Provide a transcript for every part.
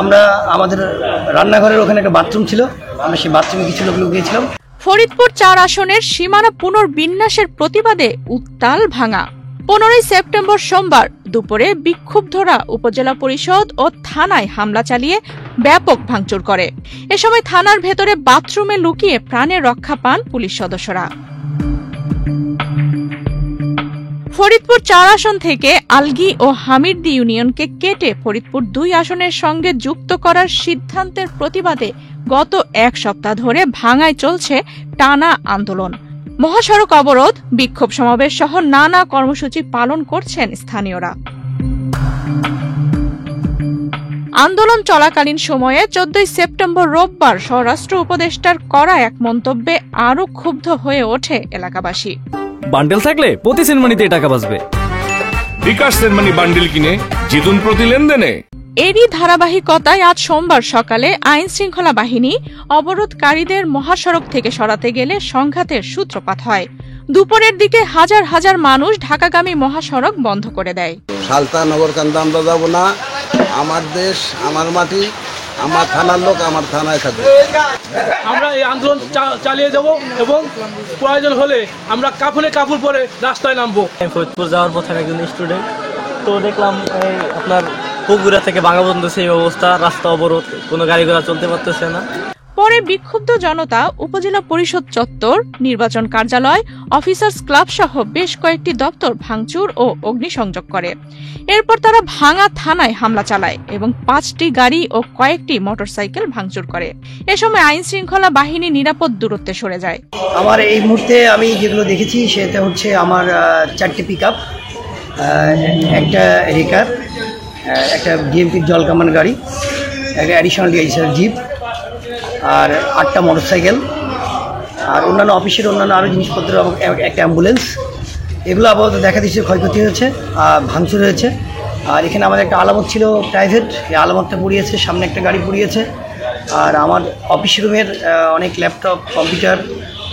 আমরা আমাদের রান্নাঘরের ওখানে একটা বাথরুম ছিল, আমরা সেই বাথরুমে কিছু লোক লুকিয়েছিলাম। ফরিদপুর ৪ আসনের সীমানা পুনর্বিন্যাসের প্রতিবাদে উত্তাল ভাঙা। 15 সেপ্টেম্বর সোমবার দুপুরে বিক্ষুব্ধরা উপজেলা পরিষদ ও থানায় হামলা চালিয়ে ব্যাপক ভাঙচুর করে। এ সময় থানার ভেতরে বাথরুমে লুকিয়ে প্রাণে রক্ষা পান পুলিশ সদস্যরা। ফরিদপুর ৪ আসন থেকে আলগী ও হামিরদি ইউনিয়নকে কেটে ফরিদপুর ২ আসনের সঙ্গে যুক্ত করার সিদ্ধান্তের প্রতিবাদে গত এক সপ্তাহ ধরে ভাঙায় চলছে টানা আন্দোলন। মহাসড়ক অবরোধ, বিক্ষোভ সমাবেশ সহ নানা কর্মসূচি পালন করছেন স্থানীয়রা। আন্দোলন চলাকালীন সময়ে 14 সেপ্টেম্বর রোববার স্বরাষ্ট্র উপদেষ্টার করা এক মন্তব্যে আরো ক্ষুব্ধ হয়ে ওঠে এলাকাবাসী। বান্ডেল থাকলে প্রতি সেনমানিতে টাকা বাঁচবে। বিকাশ সেনমানি বান্ডেল কিনে জিতুন প্রতি লেনদেনে। এরই ধারাবাহিকতায় আজ সোমবার সকালে আইন শৃঙ্খলা বাহিনী অবরোধকারীদের মহাসড়ক থেকে সরাতে গেলে সংঘাতের সূত্রপাত হয়। দুপুরের দিকে হাজার হাজার মানুষ ঢাকাগামী মহাসড়ক বন্ধ করে দেয়। সালতা নগরকান্দা আমরা যাবো না, আমার দেশ আমার মাটি, আমার থানার লোক আমার থানায় থাকবে। আমরা এই আন্দোলন চালিয়ে যাব এবং প্রয়োজন হলে আমরা কাফনে কাপড় পরে রাস্তায় নামবো। ফরিদপুর যাওয়ার পথে একজন স্টুডেন্ট, তো দেখলাম আপনার বগুড়া থেকে ভাঙা পর্যন্ত সেই অবস্থা, রাস্তা অবরোধ, কোনো গাড়ি ঘোড়া চলতে পারতেছে না। পরে বিক্ষুব্ধ জনতা উপজেলা পরিষদ চত্বর, নির্বাচন কার্যালয়, অফিসার্স ক্লাব সহ বেশ কয়েকটি দপ্তর ভাঙচুর ও অগ্নিসংযোগ করে। এরপর তারা ভাঙা থানায় হামলা চালায় এবং 5টি গাড়ি ও কয়েকটি মোটরসাইকেল ভাঙচুর করে। এ সময় আইন শৃঙ্খলা বাহিনী নিরাপদ দূরত্বে সরে যায়। আমার এই মুহূর্তে আমি যেগুলো দেখেছি সেটা হচ্ছে আমার 4টে পিকআপ, একটা রেকার, একটা ডিএমপির জল কামান গাড়ি, একটা অ্যাডিশনাল ডিআইসির জিপ, আর 8টা মোটরসাইকেল, আর অন্যান্য অফিসের অন্যান্য আরও জিনিসপত্র, একটা অ্যাম্বুলেন্স। এগুলো আপাতত দেখা দিচ্ছে ক্ষয়ক্ষতি হয়েছে, ভাঙচুর হয়েছে। আর এখানে আমাদের একটা আলামত ছিল প্রাইভেট, এই আলামতটা পুড়িয়েছে, সামনে একটা গাড়ি পুড়িয়েছে। আর আমার অফিস রুমের অনেক ল্যাপটপ, কম্পিউটার,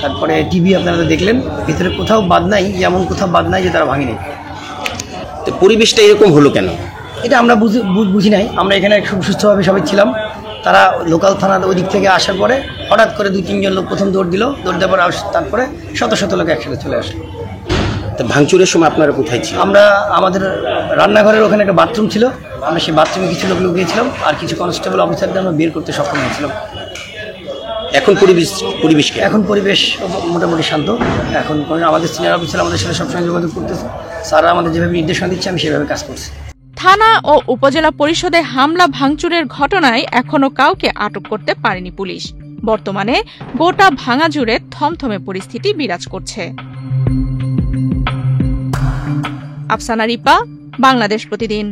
তারপরে টিভি আপনারা দেখলেন, ভিতরে কোথাও বাদ নাই, এমন কোথাও বাদ নাই যে তারা ভাঙেনি। তো পরিবেশটা এরকম হলো কেন? এটা আমরা বুঝি নাই। আমরা এখানে খুব সুস্থভাবে সবাই ছিলাম। তারা লোকাল থানার ওই দিক থেকে আসার পরে হঠাৎ করে 2-3 জন লোক প্রথম দৌড় দিল, দৌড় দেওয়ার পর তারপরে শত শত লোক একসাথে চলে আসলো। তো ভাঙচুরের সময় আপনারা কোথায় ছিলেন? আমরা আমাদের রান্নাঘরের ওখানে একটা বাথরুম ছিল, আমরা সেই বাথরুমে কিছু লোক লুকিয়েছিলাম, আর কিছু কনস্টেবল অফিসারদের আমরা বের করতে সক্ষম হয়েছিলাম। এখন পরিবেশ মোটামুটি শান্ত। এখন আমাদের সিনিয়র অফিসার আমাদের সাথে সবসময় যোগাযোগ করতেছে, স্যাররা আমাদের যেভাবে নির্দেশনা দিচ্ছে আমি সেভাবে কাজ করছি। থানা ও উপজেলা পরিষদে হামলা ভাঙচুরের ঘটনায় এখনো কাউকে আটক করতে পারেনি পুলিশ। বর্তমানে গোটা ভাঙা জুড়ে থমথমে পরিস্থিতি বিরাজ করছে। আফসানা রিপা, বাংলাদেশ প্রতিদিন।